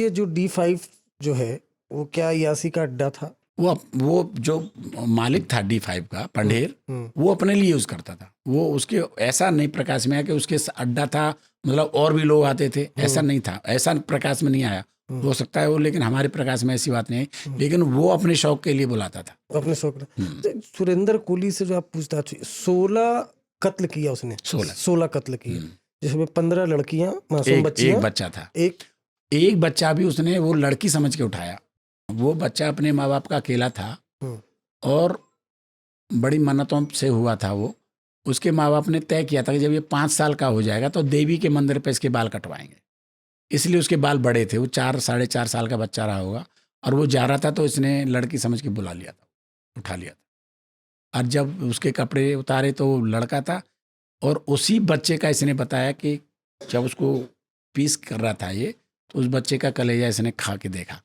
ये जो D5 जो है वो क्या यासी का अड्डा था? वो जो मालिक था D5 का, पंढेर, वो अपने लिए यूज़ करता था। वो उसके ऐसा नहीं प्रकाश में आया कि उसके अड्डा था, मतलब और भी लोग आते थे, ऐसा नहीं था, ऐसा प्रकाश में नहीं आया। हो सकता है वो, लेकिन हमारे प्रकाश में ऐसी बात नहीं है। लेकिन वो अपने शौक के लिए बुलाता था, अपने शौक। सुरेंद्र कोहली से जो आप पूछताछ, 16 कत्ल किया उसने, 16 कत्ल किए, जिसमें 15 लड़कियां, मासूम बच्चियां, एक बच्चा था। एक बच्चा भी उसने वो लड़की समझ के उठाया। वो बच्चा अपने माँ बाप का अकेला था और बड़ी मन्नतों से हुआ था वो। उसके माँ बाप ने तय किया था कि जब ये 5 साल का हो जाएगा तो देवी के मंदिर पे इसके बाल कटवाएंगे। इसलिए उसके बाल बड़े थे। वो 4-4.5 साल का बच्चा रहा होगा और वो जा रहा था तो इसने लड़की समझ के बुला लिया था, उठा लिया था। और जब उसके कपड़े उतारे तो वो लड़का था। और उसी बच्चे का इसने बताया कि जब उसको पीस कर रहा था ये, तो उस बच्चे का कलेजा इसने खा के देखा।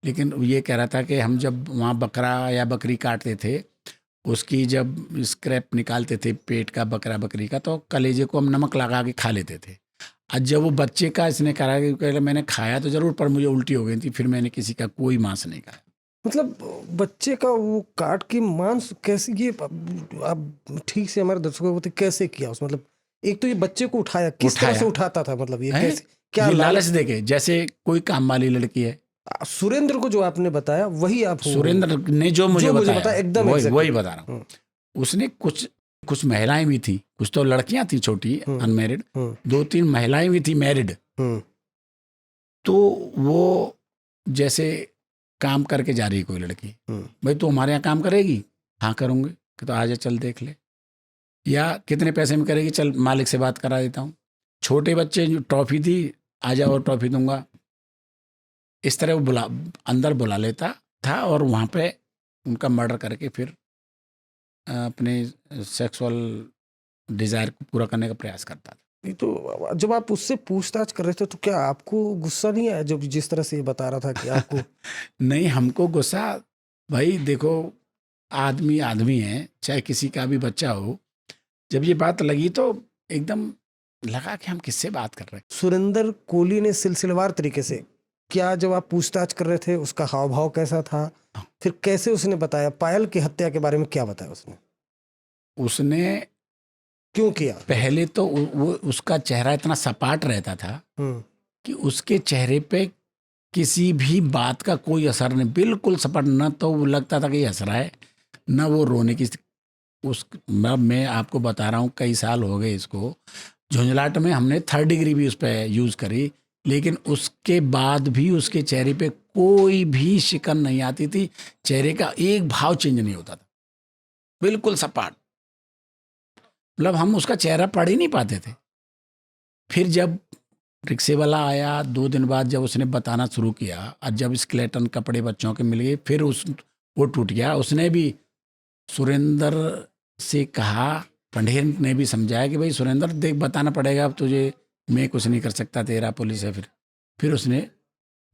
लेकिन ये कह रहा था कि हम जब वहाँ बकरा या बकरी काटते थे, उसकी जब स्क्रैप निकालते थे पेट का, बकरा बकरी का, तो कलेजे को हम नमक लगा के खा लेते थे। आज जब वो बच्चे का इसने कहा कि मैंने खाया तो ज़रूर, पर मुझे उल्टी हो गई थी, फिर मैंने किसी का कोई मांस नहीं खाया। मतलब बच्चे का वो काट के मांस कैसे, ये आप ठीक से हमारे दर्शकों को कैसे किया उस, मतलब एक तो ये बच्चे को उठाया, किस तरह से उठाता था, मतलब ये कैसे, क्या लालच देके, जैसे कोई काम वाली लड़की है। सुरेंद्र को जो आपने बताया वही आप, सुरेंद्र ने जो मुझे बताया एकदम वही बता रहा हूँ। उसने कुछ महिलाएं भी थी, कुछ तो लड़कियां थी छोटी अनमैरिड, 2-3 महिलाएं भी थी मैरिड। तो वो जैसे काम करके जा रही कोई लड़की, भाई तो हमारे यहाँ काम करेगी? हाँ करूँगी। तो आजा चल देख ले, या कितने पैसे में करेगी? चल मालिक से बात करा देता हूँ। छोटे बच्चे जो ट्रॉफी थी, आजा और ट्रॉफी दूंगा। इस तरह वो अंदर बुला लेता था और वहाँ पे उनका मर्डर करके फिर अपने सेक्सुअल डिज़ायर को पूरा करने का प्रयास करता था। तो जब आप उससे पूछताछ कर रहे थे तो क्या आपको गुस्सा नहीं आया जब जिस तरह से ये बता रहा था कि आपको? नहीं, हमको गुस्सा, भाई देखो आदमी आदमी है, चाहे किसी का भी बच्चा हो। जब ये बात लगी तो एकदम लगा कि हम किससे बात कर रहे हैं। सुरेंद्र कोहली ने सिलसिलेवार तरीके से, क्या जब आप पूछताछ कर रहे थे उसका हाव भाव कैसा था, फिर कैसे उसने बताया पायल की हत्या के बारे में, क्या बताया उसने क्यों किया? पहले तो वो उसका चेहरा इतना सपाट रहता था कि उसके चेहरे पे किसी भी बात का कोई असर नहीं, बिल्कुल सपाट। न तो वो लगता था कि ये हंस रहा है, न वो रोने की। मैं आपको बता रहा हूँ, कई साल हो गए इसको। झुंझलाहट में हमने 3rd डिग्री भी उस पर यूज़ करी, लेकिन उसके बाद भी उसके चेहरे पे कोई भी शिकन नहीं आती थी। चेहरे का एक भाव चेंज नहीं होता था, बिल्कुल सपाट। मतलब हम उसका चेहरा पढ़ ही नहीं पाते थे। फिर जब रिक्शे वाला आया 2 दिन बाद, जब उसने बताना शुरू किया और जब स्केलेटन कपड़े बच्चों के मिल गए, फिर वो टूट गया। उसने भी सुरेंद्र से कहा, पंढेर ने भी समझाया कि भाई सुरेंद्र देख, बताना पड़ेगा अब तुझे, मैं कुछ नहीं कर सकता, तेरा पुलिस है। फिर उसने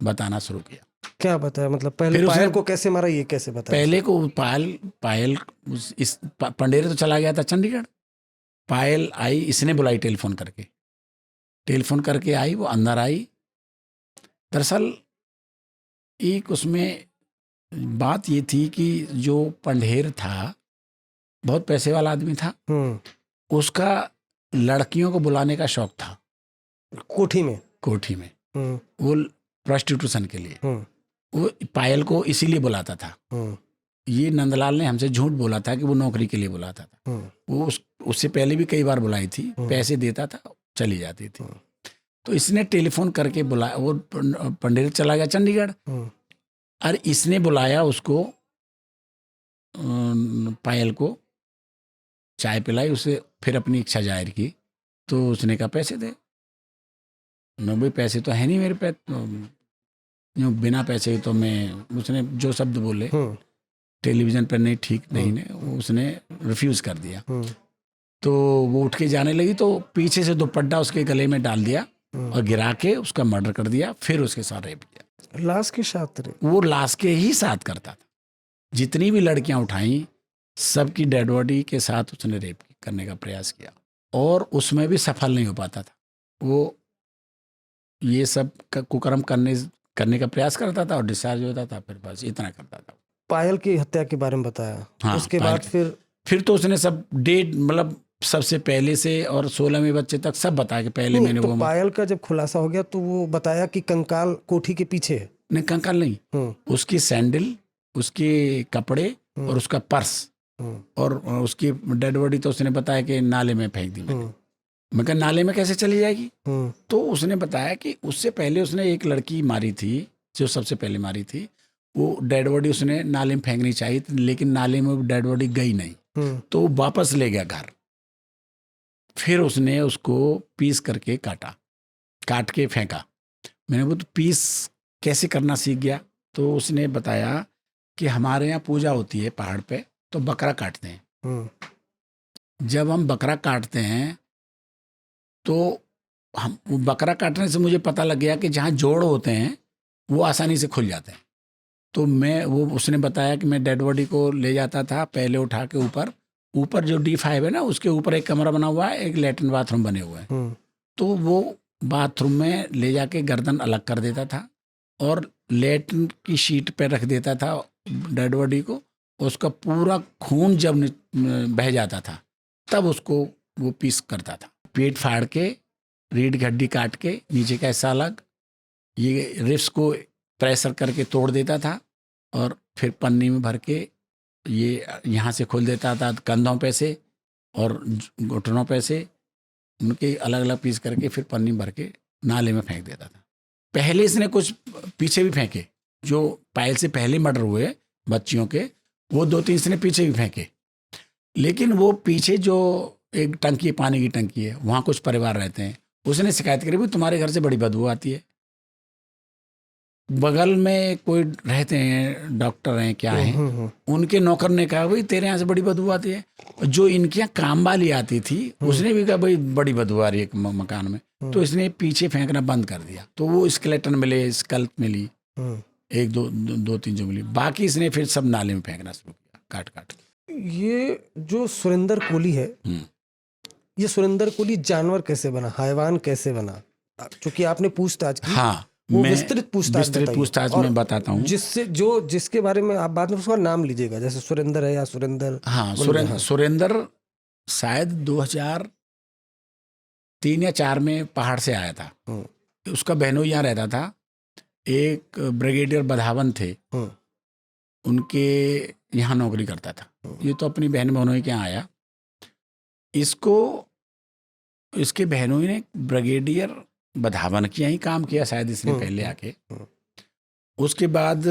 बताना शुरू किया। क्या बताया? मतलब पहले पायल को कैसे मारा, ये कैसे बताया? पहले को पायल इस पंढेर तो चला गया था चंडीगढ़। पायल आई, इसने बुलाई टेलीफोन करके आई, वो अंदर आई। दरअसल एक उसमें बात ये थी कि जो पंढेर था बहुत पैसे वाला आदमी था। उसका लड़कियों को बुलाने का शौक था कोठी में वो प्रोस्टिट्यूशन के लिए। वो पायल को इसीलिए बुलाता था। ये नंदलाल ने हमसे झूठ बोला था कि वो नौकरी के लिए बुलाता था। वो उससे पहले भी कई बार बुलाई थी, पैसे देता था, चली जाती थी। तो इसने टेलीफोन करके बुलाया। वो पंढेर चला गया चंडीगढ़ और इसने बुलाया उसको, पायल को चाय पिलाई उसे, फिर अपनी इच्छा जाहिर की। तो उसने कहा पैसे दे। भाई पैसे तो है नहीं मेरे पे, यूँ बिना पैसे तो मैं, उसने जो शब्द बोले टेलीविज़न पर नहीं, ठीक नहीं ने, उसने रिफ्यूज़ कर दिया। तो वो उठ के जाने लगी तो पीछे से दुपट्टा उसके गले में डाल दिया और गिरा के उसका मर्डर कर दिया। फिर उसके साथ रेप किया। लाश के साथ? वो लाश के ही साथ करता था। जितनी भी लड़कियां उठाई सबकी डेड बॉडी के साथ उसने रेप करने का प्रयास किया और उसमें भी सफल नहीं हो पाता था। वो ये सब कुकर्म करने करने का प्रयास करता था और डिस्चार्ज होता था, फिर बस इतना करता था। पायल की हत्या के बारे में बताया। हाँ, उसके पायल बाद फिर तो उसने सब डेट मतलब सबसे पहले से और 16वें बच्चे तक सब बताया कि पहले नहीं, मैंने तो वो पायल का जब खुलासा हो गया तो वो बताया कि कंकाल कोठी के पीछे है। नहीं, कंकाल नहीं, उसकी सैंडल, उसके कपड़े और उसका पर्स और उसकी डेड बॉडी तो उसने बताया कि नाले में फेंक दी मैंने। मैं कहा नाले में कैसे चली जाएगी? तो उसने बताया कि उससे पहले उसने एक लड़की मारी थी, जो सबसे पहले मारी थी, वो डेड बॉडी उसने नाले में फेंकनी चाहिए थी, लेकिन नाले में वो डेड बॉडी गई नहीं, तो वो वापस ले गया घर। फिर उसने उसको पीस करके काट के फेंका। मैंने वो तो पीस कैसे करना सीख गया, तो उसने बताया कि हमारे यहाँ पूजा होती है पहाड़ पे, तो बकरा काटते हैं। जब हम बकरा काटते हैं तो हम वो बकरा काटने से मुझे पता लग गया कि जहाँ जोड़ होते हैं वो आसानी से खुल जाते हैं। तो उसने बताया कि मैं डेड बॉडी को ले जाता था, पहले उठा के ऊपर जो D5 है ना, उसके ऊपर एक कमरा बना हुआ है, एक लैट्रिन बाथरूम बने हुए हैं, तो वो बाथरूम में ले जाके गर्दन अलग कर देता था और लैट्रिन की शीट पे रख देता था डेड बॉडी को। उसका पूरा खून जब बह जाता था तब उसको वो पीस करता था। पेट फाड़ के, रीढ़ की हड्डी काट के, नीचे का हिस्सा अलग, ये रिब्स को प्रेशर करके तोड़ देता था और फिर पन्नी में भर के ये यहाँ से खोल देता था, कंधों पे से और घुटनों पे से, उनके अलग अलग पीस करके फिर पन्नी भर के नाले में फेंक देता था। पहले इसने कुछ पीछे भी फेंके, जो पायल से पहले मर्डर हुए बच्चियों के, वो 2-3 इसने पीछे भी फेंके, लेकिन वो पीछे जो एक टंकी, पानी की टंकी है, वहाँ कुछ परिवार रहते हैं, उसने शिकायत करी, भी तुम्हारे घर से बड़ी बदबू आती है। बगल में कोई रहते हैं, डॉक्टर हैं क्या हैं, उनके नौकर ने कहा भाई तेरे यहाँ से बड़ी बदबू आती है। जो इनके यहाँ काम वाली आती थी उसने भी कहा भाई बड़ी बदबू आ रही है मकान में, तो इसने पीछे फेंकना बंद कर दिया। तो वो स्केलेटन मिले, स्कल्प मिली, एक दो तीन जो मिली, बाकी इसने फिर सब नाले में फेंकना शुरू किया काट। ये जो सुरेंद्र कोली है, ये सुरेंद्र कोली जानवर कैसे बना, हैवान कैसे बना? क्योंकि आपने पूछताछ की। हाँ, वो विस्तृत पूछताछ में बताता हूँ, जिसके बारे में आप बाद में उसका नाम लीजिएगा, जैसे सुरेंद्र है या सुरेंद्र। हाँ, सुरेंद्र शायद 2003 या 4 में पहाड़ से आया था। उसका बहनोई यहाँ रहता था, एक ब्रिगेडियर बधावन थे, उनके यहाँ नौकरी करता था। ये तो अपनी बहन बहनोई के यहाँ आया। इसके बहनोई ने ब्रिगेडियर बधावन के यहाँ ही काम किया शायद इसने पहले आके। उसके बाद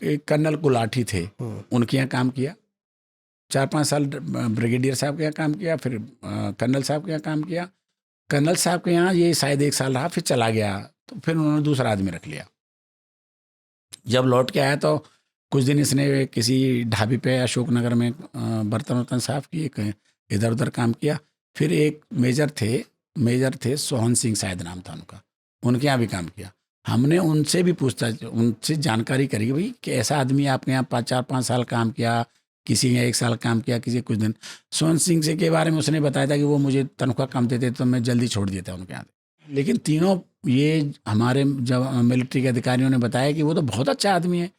एक कर्नल गुलाठी थे, उनके यहाँ काम किया, 4-5 साल ब्रिगेडियर साहब के यहाँ काम किया, फिर कर्नल साहब के यहाँ काम किया। कर्नल साहब के यहाँ ये शायद 1 साल रहा, फिर चला गया, तो फिर उन्होंने दूसरा आदमी रख लिया। जब लौट के आया तो कुछ दिन इसने किसी ढाबी पे अशोकनगर में बर्तन वर्तन साफ किए, इधर उधर काम किया। फिर एक मेजर थे सोहन सिंह शायद नाम था उनका, उनके यहाँ भी काम किया। हमने उनसे भी उनसे जानकारी करी भाई कि ऐसा आदमी आपके यहाँ 4-5 साल काम किया, किसी ने 1 साल काम किया, किसी कुछ दिन। सोहन सिंह से के बारे में उसने बताया था कि वो मुझे तनख्वाह कम देते तो मैं जल्दी छोड़ देता उनके यहाँ। लेकिन तीनों ये हमारे जब मिलिट्री के अधिकारियों ने बताया कि वो तो बहुत अच्छा आदमी है,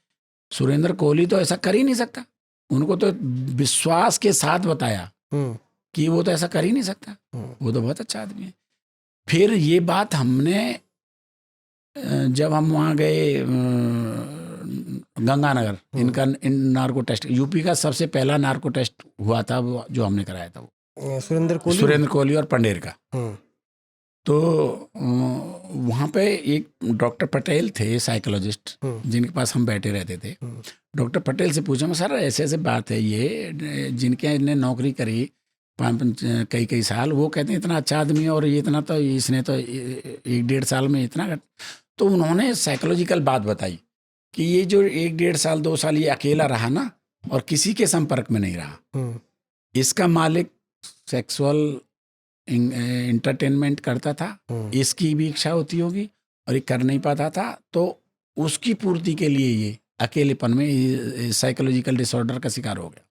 सुरेंद्र कोहली तो ऐसा कर ही नहीं सकता। उनको तो विश्वास के साथ बताया कि वो तो ऐसा कर ही नहीं सकता, वो तो बहुत अच्छा आदमी है। फिर ये बात हमने जब हम वहाँ गए गंगानगर, इनका नार्को टेस्ट, यूपी का सबसे पहला नार्को टेस्ट हुआ था वो, जो हमने कराया था, वो सुरेंद्र कोहली और पंडेर का। तो वहाँ पे एक डॉक्टर पटेल थे, साइकोलॉजिस्ट, जिनके पास हम बैठे रहते थे। डॉक्टर पटेल से पूछा, सर ऐसे ऐसे बात है, ये जिनके इन्हें नौकरी करी कई साल, वो कहते हैं इतना अच्छा आदमी है और ये इतना तो इसने तो 1-1.5 साल में इतना। तो उन्होंने साइकोलॉजिकल बात बताई कि ये जो 1-1.5 साल 2 साल ये अकेला रहा ना और किसी के संपर्क में नहीं रहा, इसका मालिक सेक्सुअल इंटरटेनमेंट करता था, इसकी भी इच्छा होती होगी और ये कर नहीं पाता था, तो उसकी पूर्ति के लिए ये अकेलेपन में साइकोलॉजिकल डिसऑर्डर का शिकार हो गया।